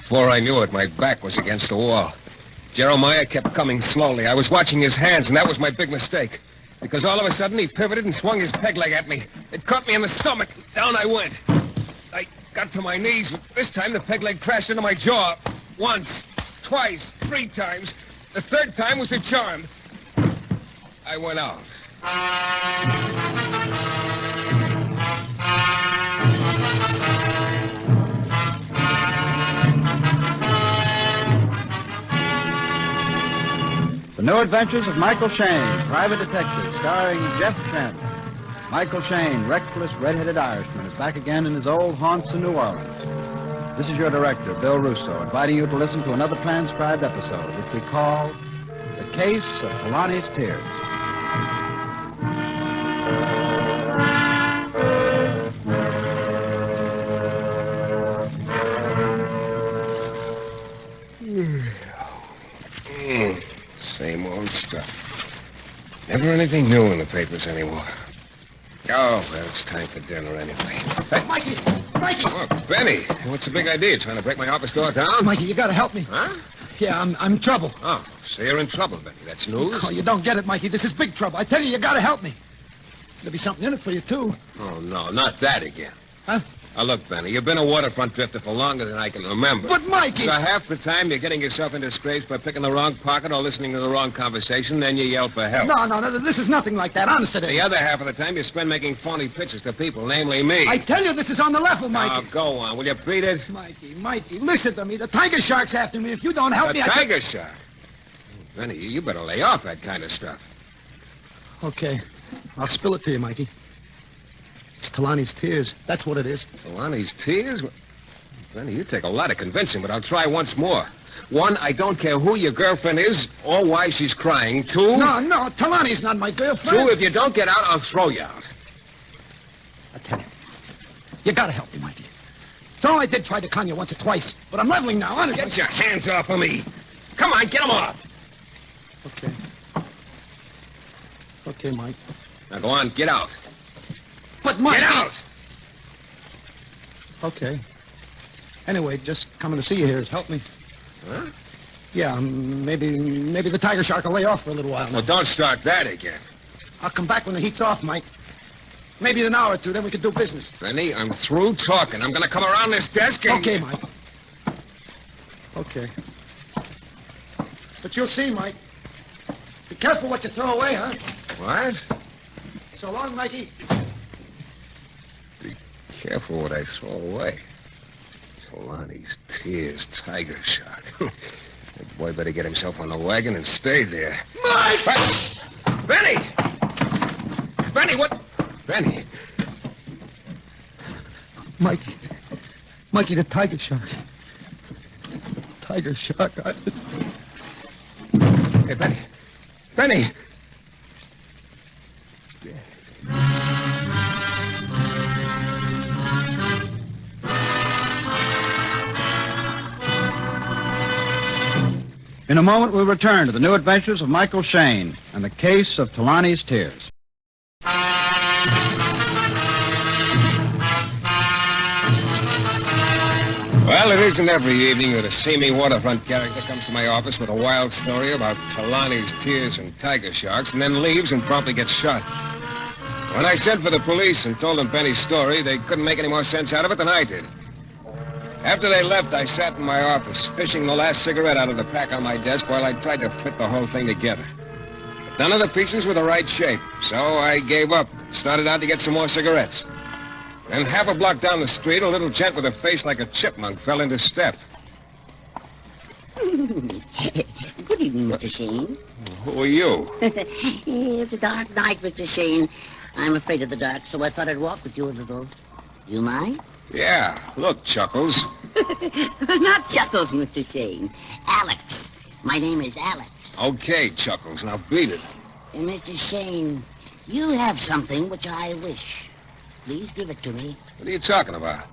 Before I knew it, my back was against the wall. Jeremiah kept coming slowly. I was watching his hands, and that was my big mistake. Because all of a sudden, he pivoted and swung his peg leg at me. It caught me in the stomach. Down I went. I got to my knees, but this time the peg leg crashed into my jaw. Once, twice, 3 times. The 3rd time was a charm. I went out. The New Adventures of Michael Shayne, Private Detective, starring Jeff Trent. Michael Shayne, reckless, red-headed Irishman, is back again in his old haunts in New Orleans. This is your director, Bill Russo, inviting you to listen to another transcribed episode, which we call The Case of Tahlani's Tears. Same old stuff. Never anything new in the papers anymore. Oh, well, it's time for dinner anyway. Hey, Mikey! Mikey! Oh, Benny, what's the big idea? Trying to break my office door down? Mikey, you gotta help me. Huh? Yeah, I'm in trouble. Oh, so you're in trouble, Benny. That's news? Oh, you don't get it, Mikey. This is big trouble. I tell you, you gotta help me. There'll be something in it for you, too. Oh, no, not that again. Huh? Now, look, Benny, you've been a waterfront drifter for longer than I can remember. But, Mikey... So half the time you're getting yourself into scrapes by picking the wrong pocket or listening to the wrong conversation, then you yell for help. No, this is nothing like that. Honest it is. The other half of the time you spend making phony pitches to people, namely me. I tell you, this is on the level, Mikey. Oh, go on. Will you beat it? Mikey, listen to me. The tiger shark's after me. If you don't help me, tiger shark? Benny, you better lay off that kind of stuff. Okay. I'll spill it to you, Mikey. It's Tahlani's tears. That's what it is. Tahlani's tears? Benny, you take a lot of convincing, but I'll try once more. 1, I don't care who your girlfriend is or why she's crying. 2... No, Tahlani's not my girlfriend. 2, if you don't get out, I'll throw you out. I tell you, you gotta help me, Mikey. It's all I did try to con you once or twice, but I'm leveling now, honestly. Get your hands off of me. Come on, get them off. Okay. Okay, Mike. Now go on, get out. But, Mike... Get out! Okay. Anyway, just coming to see you here has helped me. Huh? Yeah, maybe the tiger shark will lay off for a little while now. Well, don't start that again. I'll come back when the heat's off, Mike. Maybe in an hour or 2, then we can do business. Benny, I'm through talking. I'm going to come around this desk and... Okay, Mike. Okay. But you'll see, Mike. Be careful what you throw away, huh? What? So long, Mikey. Be careful what I throw away. Tahlani's tears, tiger shark. That boy better get himself on the wagon and stay there. Mike! Benny! Benny, what? Benny. Mikey, the tiger shark. Tiger shark. Hey, Benny. Benny! In a moment, we'll return to the New Adventures of Michael Shayne and the Case of Tahlani's Tears. Well, it isn't every evening that a seamy waterfront character comes to my office with a wild story about Tahlani's tears and tiger sharks and then leaves and promptly gets shot. When I sent for the police and told them Benny's story, they couldn't make any more sense out of it than I did. After they left, I sat in my office, fishing the last cigarette out of the pack on my desk while I tried to fit the whole thing together. But none of the pieces were the right shape, so I gave up, started out to get some more cigarettes. And half a block down the street, a little gent with a face like a chipmunk fell into step. Good evening, Mr. Shayne. Who are you? It's a dark night, Mr. Shayne. I'm afraid of the dark, so I thought I'd walk with you a little. You mind? Yeah, look, Chuckles. Not Chuckles, Mr. Shayne. Alex. My name is Alex. Okay, Chuckles, now beat it. Mr. Shayne, you have something which I wish. Please give it to me. What are you talking about?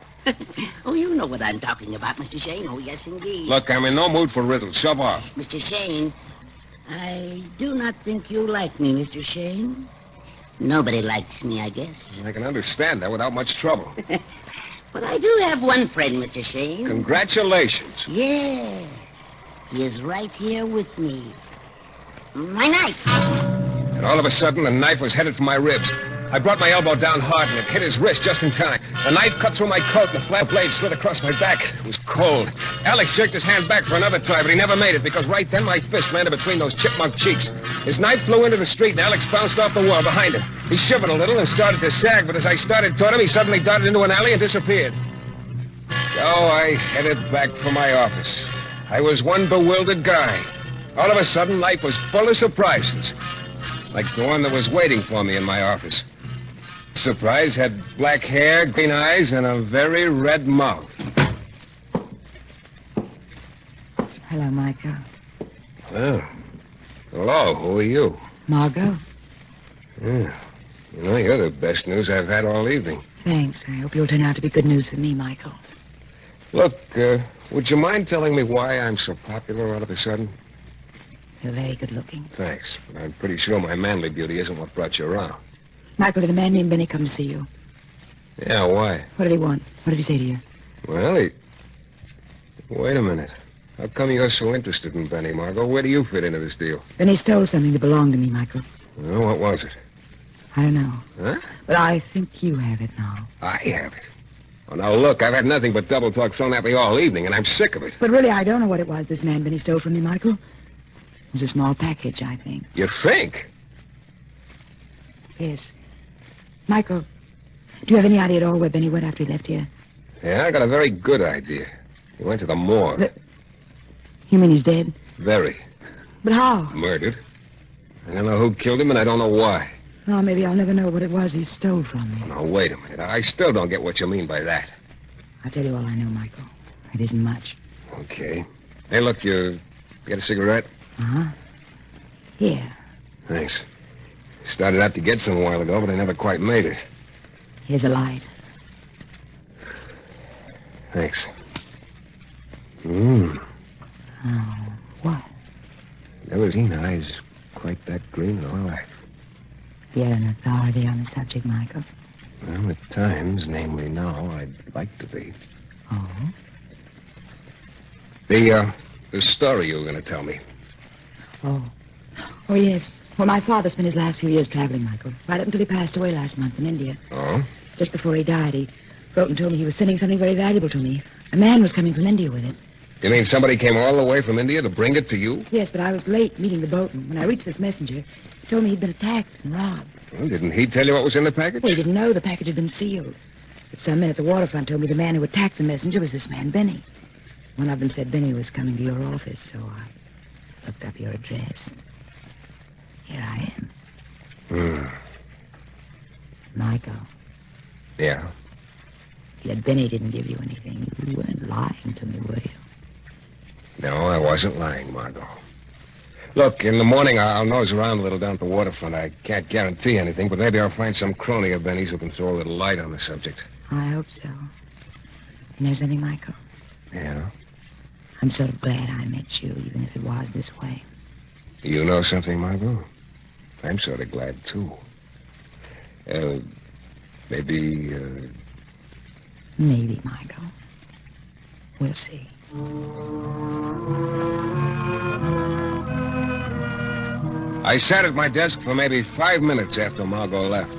Oh, you know what I'm talking about, Mr. Shayne. Oh, yes, indeed. Look, I'm in no mood for riddles. Shove off. Mr. Shayne, I do not think you like me, Mr. Shayne. Nobody likes me, I guess. I can understand that without much trouble. But I do have one friend, Mr. Shayne. Congratulations. Yeah. He is right here with me. My knife. And all of a sudden, the knife was headed for my ribs. I brought my elbow down hard, and it hit his wrist just in time. The knife cut through my coat, and the flat blade slid across my back. It was cold. Alex jerked his hand back for another try, but he never made it, because right then my fist landed between those chipmunk cheeks. His knife flew into the street, and Alex bounced off the wall behind him. He shivered a little and started to sag, but as I started toward him, he suddenly darted into an alley and disappeared. So I headed back for my office. I was one bewildered guy. All of a sudden, life was full of surprises, like the one that was waiting for me in my office. Surprise had black hair, green eyes, and a very red mouth. Hello, Michael. Oh. Hello, who are you? Margot. Yeah. You know, you're the best news I've had all evening. Thanks. I hope you'll turn out to be good news for me, Michael. Look, would you mind telling me why I'm so popular all of a sudden? You're very good looking. Thanks, but I'm pretty sure my manly beauty isn't what brought you around. Michael, did a man named Benny come to see you? Yeah, why? What did he want? What did he say to you? Well, Wait a minute. How come you're so interested in Benny, Margot? Where do you fit into this deal? Benny stole something that belonged to me, Michael. Well, what was it? I don't know. Huh? But I think you have it now. I have it. Well, now, look, I've had nothing but double talk thrown at me all evening, and I'm sick of it. But really, I don't know what it was this man Benny stole from me, Michael. It was a small package, I think. You think? Yes. Michael, do you have any idea at all where Benny went after he left here? Yeah, I got a very good idea. He went to the morgue. You mean he's dead? Very. But how? Murdered. I don't know who killed him, and I don't know why. Oh, maybe I'll never know what it was he stole from me. Now, wait a minute. I still don't get what you mean by that. I'll tell you all I know, Michael. It isn't much. Okay. Hey, look, you get a cigarette? Uh-huh. Here. Thanks. Started out to get some a while ago, but I never quite made it. Here's a light. Thanks. Oh, what? Never seen eyes quite that green in all life. You're an authority on the subject, Michael. Well, at times, namely now, I'd like to be. Oh? The story you were going to tell me. Oh. Oh, yes. Well, my father spent his last few years traveling, Michael. Right up until he passed away last month in India. Oh? Just before he died, he wrote and told me he was sending something very valuable to me. A man was coming from India with it. You mean somebody came all the way from India to bring it to you? Yes, but I was late meeting the boatman. When I reached this messenger, he told me he'd been attacked and robbed. Well, didn't he tell you what was in the package? Well, he didn't know the package had been sealed. But some men at the waterfront told me the man who attacked the messenger was this man, Benny. One of them said Benny was coming to your office, so I looked up your address. Here I am. Michael. Yeah? Yet Benny didn't give you anything. You weren't lying to me, were you? No, I wasn't lying, Margot. Look, in the morning, I'll nose around a little down at the waterfront. I can't guarantee anything, but maybe I'll find some crony of Benny's who can throw a little light on the subject. I hope so. And there's something, Michael. Yeah? I'm sort of glad I met you, even if it was this way. You know something, Margot? I'm sort of glad, too. Maybe, Maybe, Michael. We'll see. I sat at my desk for maybe 5 minutes after Margot left,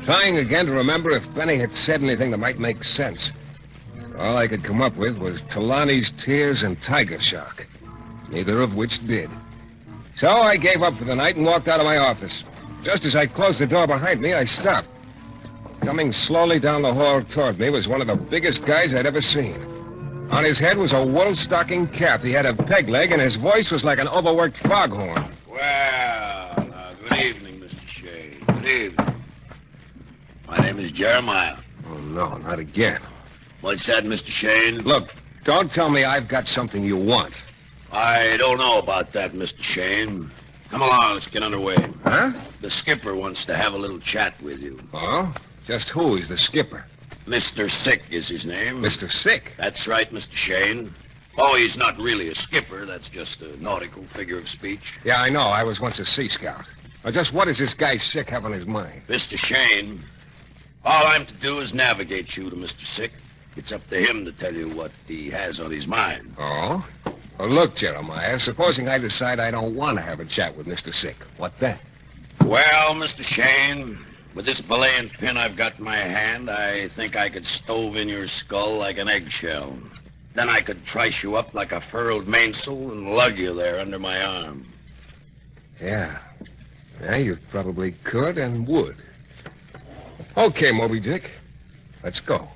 trying again to remember if Benny had said anything that might make sense. All I could come up with was Tahlani's tears and tiger shark, neither of which did. So I gave up for the night and walked out of my office. Just as I closed the door behind me, I stopped. Coming slowly down the hall toward me was one of the biggest guys I'd ever seen. On his head was a wool stocking cap. He had a peg leg, and his voice was like an overworked foghorn. Well, good evening, Mr. Shayne. Good evening. My name is Jeremiah. Oh, no, not again. What's that, Mr. Shayne? Look, don't tell me I've got something you want. I don't know about that, Mr. Shayne. Come along, let's get underway. Huh? The skipper wants to have a little chat with you. Oh? Just who is the skipper? Mr. Sick is his name. Mr. Sick? That's right, Mr. Shayne. Oh, he's not really a skipper. That's just a nautical figure of speech. Yeah, I know. I was once a Sea Scout. Now, just what does this guy Sick have on his mind? Mr. Shayne, all I'm to do is navigate you to Mr. Sick. It's up to him to tell you what he has on his mind. Oh? Well, look, Jeremiah, supposing I decide I don't want to have a chat with Mr. Sick. What then? Well, Mr. Shayne, with this belaying pin I've got in my hand, I think I could stove in your skull like an eggshell. Then I could trice you up like a furled mainsail and lug you there under my arm. Yeah. Yeah, you probably could and would. Okay, Moby Dick. Let's go.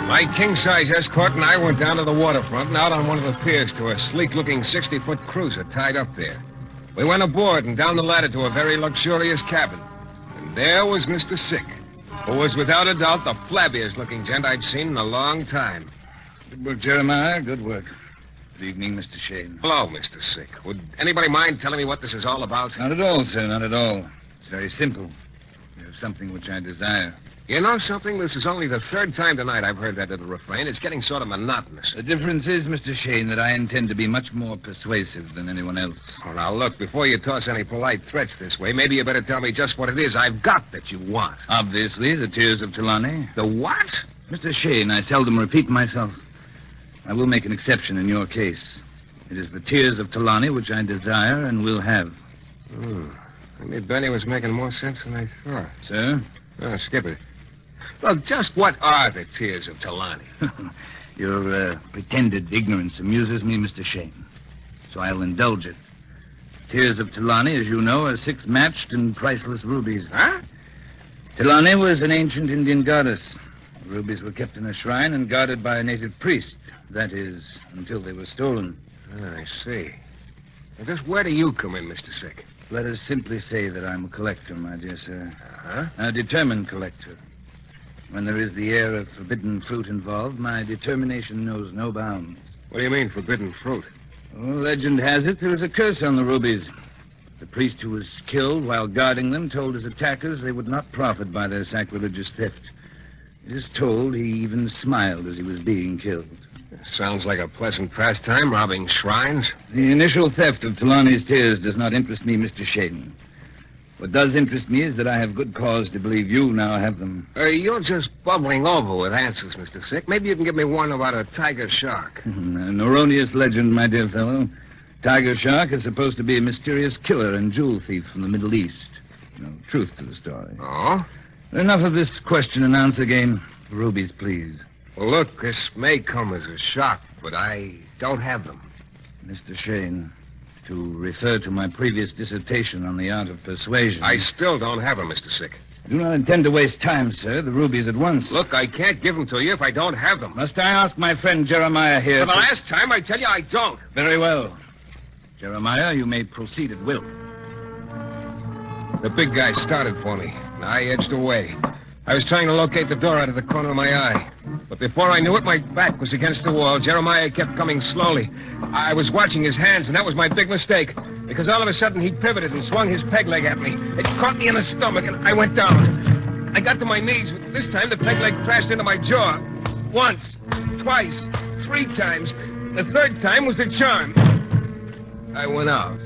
My king-size escort and I went down to the waterfront and out on one of the piers to a sleek-looking 60-foot cruiser tied up there. We went aboard and down the ladder to a very luxurious cabin. And there was Mr. Sick, who was without a doubt the flabbiest-looking gent I'd seen in a long time. Good work, Jeremiah. Good work. Good evening, Mr. Shayne. Hello, Mr. Sick. Would anybody mind telling me what this is all about? Not at all, sir. Not at all. It's very simple. You have something which I desire. You know something? This is only the third time tonight I've heard that little refrain. It's getting sort of monotonous. The difference is, Mr. Shayne, that I intend to be much more persuasive than anyone else. Oh, now, look, before you toss any polite threats this way, maybe you better tell me just what it is I've got that you want. Obviously, the tears of Tahlani. The what? Mr. Shayne, I seldom repeat myself. I will make an exception in your case. It is the tears of Tahlani which I desire and will have. Maybe Benny was making more sense than I thought. Sir? Oh, skip it. Look, just what are the tears of Tahlani? Your pretended ignorance amuses me, Mr. Shayne. So I'll indulge it. Tears of Tahlani, as you know, are 6 matched and priceless rubies. Huh? Tahlani was an ancient Indian goddess. The rubies were kept in a shrine and guarded by a native priest. That is, until they were stolen. I see. Now, just where do you come in, Mr. Sick? Let us simply say that I'm a collector, my dear sir. Uh-huh. A determined collector. When there is the air of forbidden fruit involved, my determination knows no bounds. What do you mean, forbidden fruit? Oh, legend has it there was a curse on the rubies. The priest who was killed while guarding them told his attackers they would not profit by their sacrilegious theft. It is told he even smiled as he was being killed. Sounds like a pleasant pastime, robbing shrines. The initial theft of Tahlani's tears does not interest me, Mr. Shayne. What does interest me is that I have good cause to believe you now have them. You're just bubbling over with answers, Mr. Sick. Maybe you can give me one about a tiger shark. An erroneous legend, my dear fellow. Tiger shark is supposed to be a mysterious killer and jewel thief from the Middle East. No truth to the story. Oh? Enough of this question and answer game. Rubies, please. Well, look, this may come as a shock, but I don't have them. Mr. Shayne, to refer to my previous dissertation on the art of persuasion. I still don't have them, Mr. Sick. I do not intend to waste time, sir. The rubies at once. Look, I can't give them to you if I don't have them. Must I ask my friend Jeremiah here? For the last time, I tell you I don't. Very well. Jeremiah, you may proceed at will. The big guy started for me, and I edged away. I was trying to locate the door out of the corner of my eye. But before I knew it, my back was against the wall. Jeremiah kept coming slowly. I was watching his hands, and that was my big mistake. Because all of a sudden, he pivoted and swung his peg leg at me. It caught me in the stomach, and I went down. I got to my knees, but this time the peg leg crashed into my jaw. Once, twice, 3 times. The third time was the charm. I went out.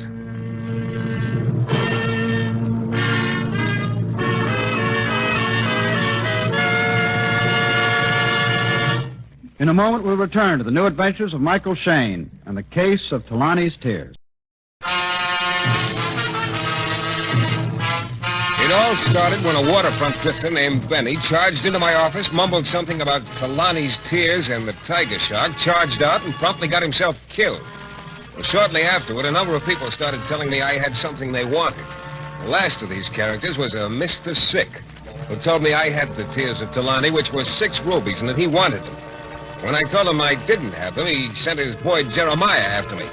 In a moment, we'll return to the new adventures of Michael Shayne and the case of Tahlani's tears. It all started when a waterfront drifter named Benny charged into my office, mumbled something about Tahlani's tears and the tiger shark, charged out, and promptly got himself killed. Well, shortly afterward, a number of people started telling me I had something they wanted. The last of these characters was a Mr. Sick, who told me I had the tears of Tahlani, which were 6 rubies, and that he wanted them. When I told him I didn't have them, he sent his boy Jeremiah after me.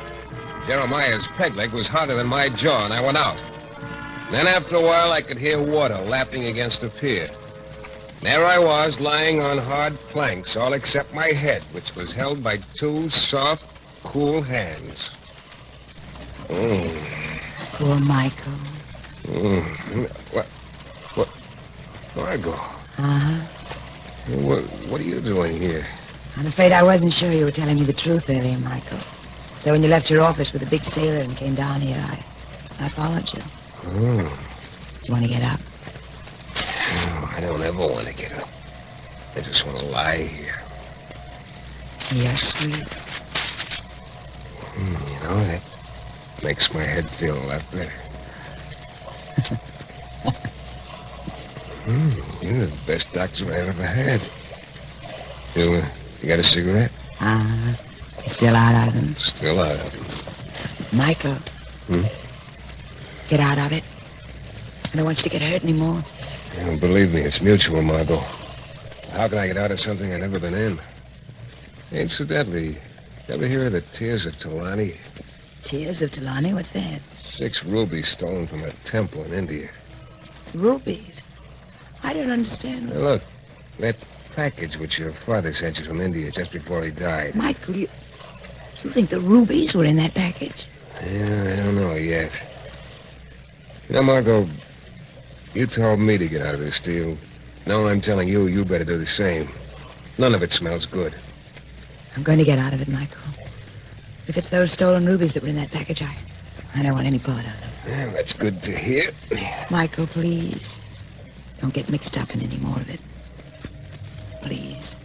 Jeremiah's peg leg was harder than my jaw, and I went out. Then after a while, I could hear water lapping against the pier. There I was, lying on hard planks, all except my head, which was held by 2 soft, cool hands. Poor Michael. What? Margot, Uh-huh. what are you doing here? I'm afraid I wasn't sure you were telling me the truth earlier, Michael. So when you left your office with a big sailor and came down here, I followed you. Oh. Do you want to get up? I don't ever want to get up. I just want to lie here. You're sweet. You know, that makes my head feel a lot better. You're the best doctor I've ever had. You got a cigarette? Still out of him. Still out of him. Michael. Get out of it. I don't want you to get hurt anymore. Believe me, it's mutual, Margot. How can I get out of something I've never been in? Incidentally, you ever hear of the Tears of Tahlani? Tears of Tahlani? What's that? 6 rubies stolen from a temple in India. Rubies? I don't understand. Hey, look, that package which your father sent you from India just before he died. Michael, you think the rubies were in that package? Yeah, I don't know yet. You know, Margot, you told me to get out of this deal. Now I'm telling you, you better do the same. None of it smells good. I'm going to get out of it, Michael. If it's those stolen rubies that were in that package, I don't want any part of them. Yeah, that's good to hear. Michael, please. Don't get mixed up in any more of it. Please.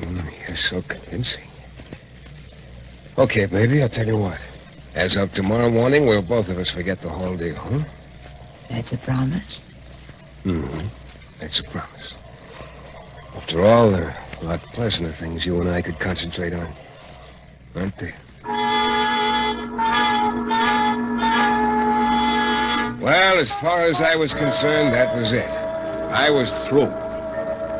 You're so convincing. Okay, baby, I'll tell you what. As of tomorrow morning, we'll both of us forget the whole deal, huh? That's a promise? That's a promise. After all, there are a lot pleasanter things you and I could concentrate on. Aren't there? Well, as far as I was concerned, that was it. I was through.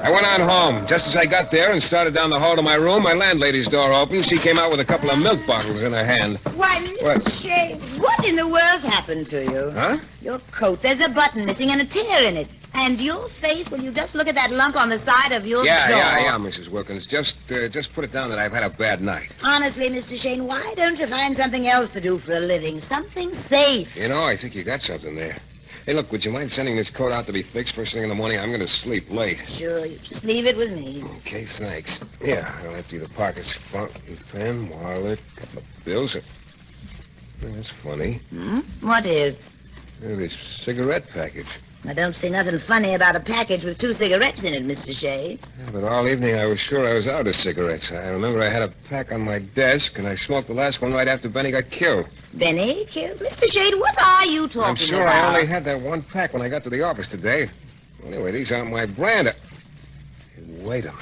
I went on home. Just as I got there and started down the hall to my room, my landlady's door opened. She came out with a couple of milk bottles in her hand. Why, Mr. Shayne, what in the world's happened to you? Huh? Your coat, there's a button missing and a tear in it. And your face, will you just look at that lump on the side of your jaw? Yeah, Mrs. Wilkins. Just put it down that I've had a bad night. Honestly, Mr. Shayne, why don't you find something else to do for a living? Something safe. You know, I think you got something there. Hey, look, would you mind sending this coat out to be fixed first thing in the morning? I'm going to sleep late. Sure, you just leave it with me. Okay, thanks. Yeah, I'll empty the pockets. Fountain pen, wallet, couple of bills. That's funny. What is? This cigarette package. I don't see nothing funny about a package with 2 cigarettes in it, Mr. Shayne. Yeah, but all evening I was sure I was out of cigarettes. I remember I had a pack on my desk, and I smoked the last one right after Benny got killed. Benny killed? Mr. Shayne, what are you talking about? I'm sure I only had that one pack when I got to the office today. Anyway, these aren't my brand. Wait a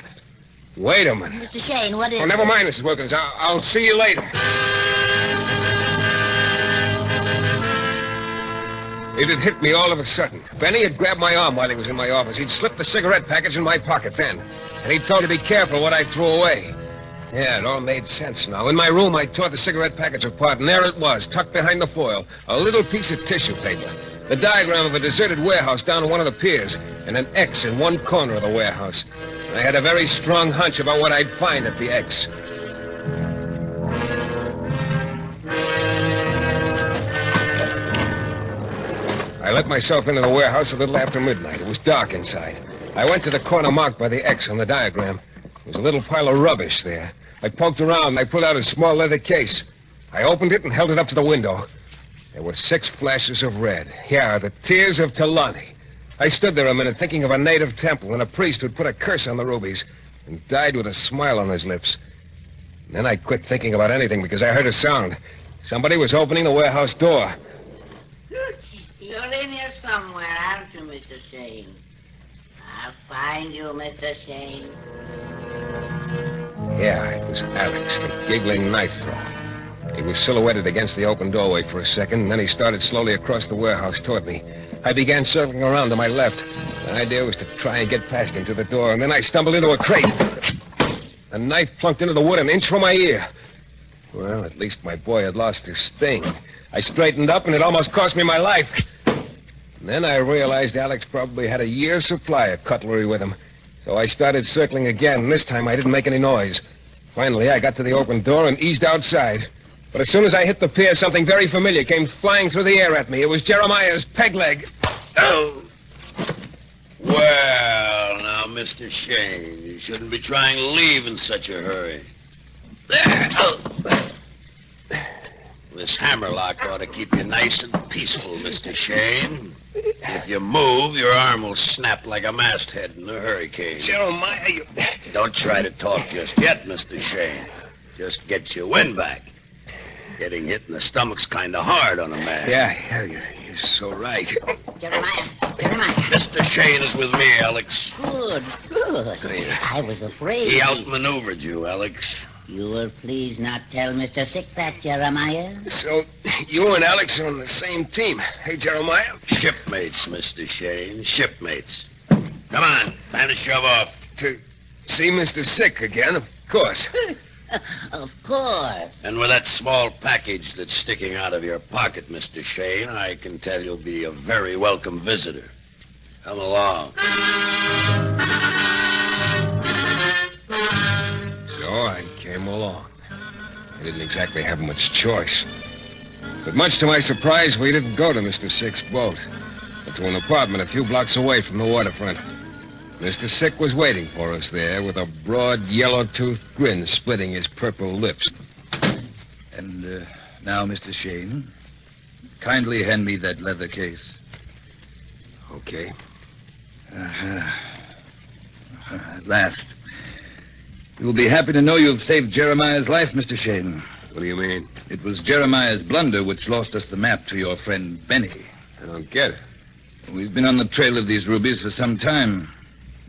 minute. Mr. Shayne, what is Oh, never mind, Mrs. Wilkins. I'll see you later. It had hit me all of a sudden. Benny had grabbed my arm while he was in my office. He'd slipped the cigarette package in my pocket then. And he told me to be careful what I threw away. Yeah, it all made sense now. In my room, I tore the cigarette package apart, and there it was, tucked behind the foil. A little piece of tissue paper. The diagram of a deserted warehouse down on one of the piers, and an X in one corner of the warehouse. I had a very strong hunch about what I'd find at the X. I let myself into the warehouse a little after midnight. It was dark inside. I went to the corner marked by the X on the diagram. There was a little pile of rubbish there. I poked around and I pulled out a small leather case. I opened it and held it up to the window. There were 6 flashes of red. Yeah, the Tears of Tahlani. I stood there a minute thinking of a native temple and a priest who'd put a curse on the rubies and died with a smile on his lips. And then I quit thinking about anything because I heard a sound. Somebody was opening the warehouse door. You're in here somewhere, aren't you, Mr. Shayne? I'll find you, Mr. Shayne. Yeah, it was Alex, the giggling knife thrower. He was silhouetted against the open doorway for a second, and then he started slowly across the warehouse toward me. I began circling around to my left. The idea was to try and get past him to the door, and then I stumbled into a crate. A knife plunked into the wood an inch from my ear. Well, at least my boy had lost his sting. I straightened up, and it almost cost me my life. And then I realized Alex probably had a year's supply of cutlery with him. So I started circling again, and this time I didn't make any noise. Finally, I got to the open door and eased outside. But as soon as I hit the pier, something very familiar came flying through the air at me. It was Jeremiah's peg leg. Oh! Well, now, Mr. Shayne, you shouldn't be trying to leave in such a hurry. There. Oh. This hammerlock ought to keep you nice and peaceful, Mr. Shayne. If you move, your arm will snap like a masthead in a hurricane. Jeremiah, you... Don't try to talk just yet, Mr. Shayne. Just get your wind back. Getting hit in the stomach's kind of hard on a man. Yeah, you're so right. Jeremiah. Mr. Shayne is with me, Alex. Good. I was afraid. He outmaneuvered you, Alex. You will please not tell Mr. Sick that, Jeremiah. So, you and Alex are on the same team. Hey, Jeremiah? Shipmates, Mr. Shayne. Shipmates. Come on, time to shove off. To see Mr. Sick again, of course. Of course. And with that small package that's sticking out of your pocket, Mr. Shayne, I can tell you'll be a very welcome visitor. Come along. So I came along. I didn't exactly have much choice. But much to my surprise, we didn't go to Mr. Sick's boat, but to an apartment a few blocks away from the waterfront. Mr. Sick was waiting for us there with a broad, yellow-toothed grin splitting his purple lips. And now, Mr. Shayne, kindly hand me that leather case. Okay. At last. You will be happy to know you have saved Jeremiah's life, Mr. Shayne. What do you mean? It was Jeremiah's blunder which lost us the map to your friend Benny. I don't get it. We've been on the trail of these rubies for some time.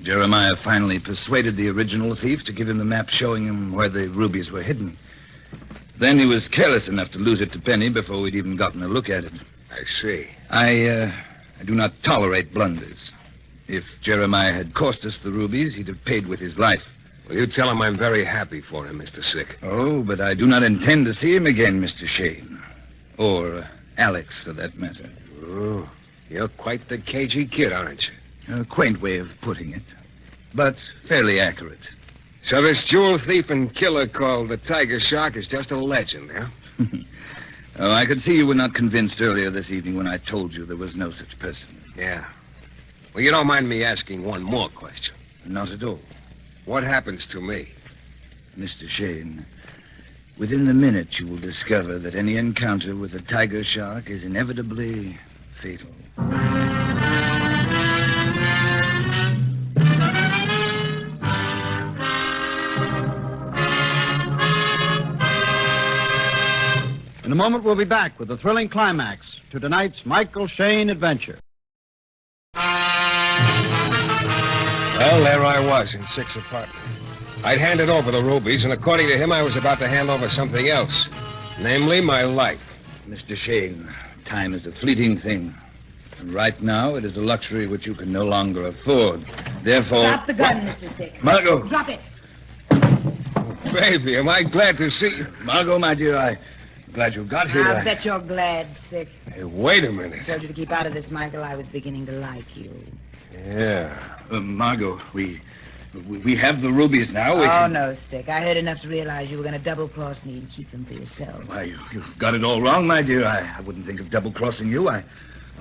Jeremiah finally persuaded the original thief to give him the map showing him where the rubies were hidden. Then he was careless enough to lose it to Benny before we'd even gotten a look at it. I see. I do not tolerate blunders. If Jeremiah had cost us the rubies, he'd have paid with his life. Well, you tell him I'm very happy for him, Mr. Sick. Oh, but I do not intend to see him again, Mr. Shayne. Or Alex, for that matter. Oh, you're quite the cagey kid, aren't you? A quaint way of putting it, but fairly accurate. So this jewel thief and killer called the Tiger Shark is just a legend, huh? Oh, I could see you were not convinced earlier this evening when I told you there was no such person. Yeah. Well, you don't mind me asking one more question. Not at all. What happens to me? Mr. Shayne, within the minute you will discover that any encounter with a tiger shark is inevitably fatal. In a moment, we'll be back with the thrilling climax to tonight's Michael Shayne adventure. Well, there I was in Sick's apartment. I'd handed over the rubies, and according to him, I was about to hand over something else. Namely, my life. Mr. Shayne, time is a fleeting thing. And right now, it is a luxury which you can no longer afford. Therefore... Drop the gun, Mr. Sick. Margot! Drop it. Baby, am I glad to see you. Margot, my dear, I'm glad you got here. I bet you're glad, Sick. Hey, wait a minute. I told you to keep out of this, Michael. I was beginning to like you. Yeah. Margot, we have the rubies now. No, Sick. I heard enough to realize you were going to double-cross me and keep them for yourself. Why, you've got it all wrong, my dear. I wouldn't think of double-crossing you. I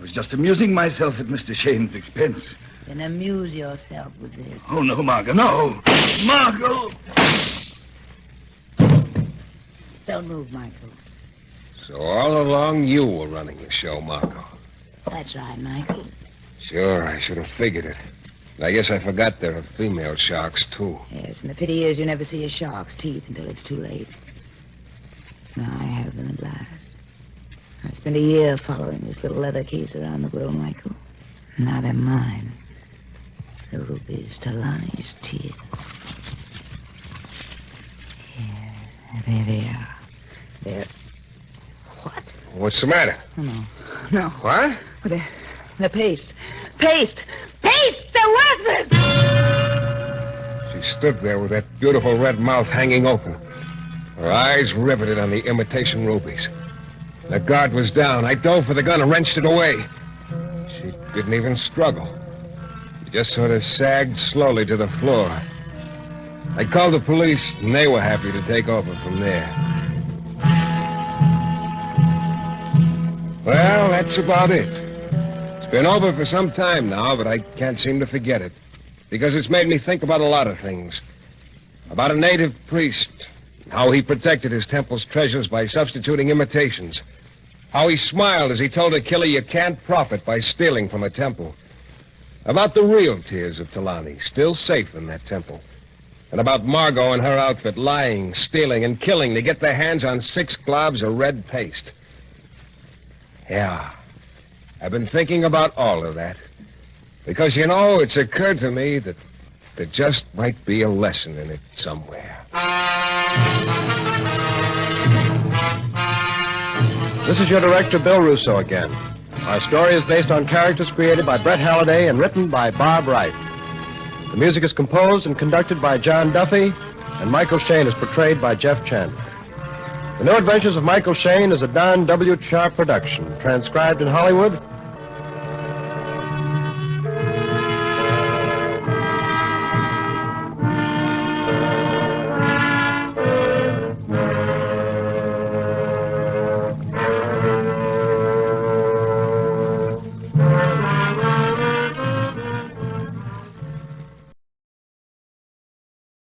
was just amusing myself at Mr. Shayne's expense. Then amuse yourself with this. Oh, no, Margot, no. Margot! Don't move, Michael. So all along, you were running the show, Marco. That's right, Michael. Sure, I should have figured it. I guess I forgot there are female sharks, too. Yes, and the pity is you never see a shark's teeth until it's too late. Now I have them at last. I spent a year following this little leather case around the world, Michael. Now they're mine. The rubies, Tahlani's tears. Yeah, there they are. They're... What? What's the matter? Oh, no. No. What? Well, they're paste. Paste! Paste! They're worthless! She stood there with that beautiful red mouth hanging open. Her eyes riveted on the imitation rubies. The guard was down. I dove for the gun and wrenched it away. She didn't even struggle. She just sort of sagged slowly to the floor. I called the police, and they were happy to take over from there. Well, that's about it. It's been over for some time now, but I can't seem to forget it. Because it's made me think about a lot of things. About a native priest How he protected his temple's treasures by substituting imitations. How he smiled as he told a killer you can't profit by stealing from a temple. About the real tears of Tahlani, still safe in that temple. And about Margot and her outfit lying, stealing, and killing to get their hands on 6 globs of red paste. Yeah, I've been thinking about all of that. Because, you know, it's occurred to me that there just might be a lesson in it somewhere. This is your director, Bill Russo, again. Our story is based on characters created by Brett Halliday and written by Bob Wright. The music is composed and conducted by John Duffy, and Michael Shayne is portrayed by Jeff Chandler. The New Adventures of Michael Shayne is a Don W. Sharp production, transcribed in Hollywood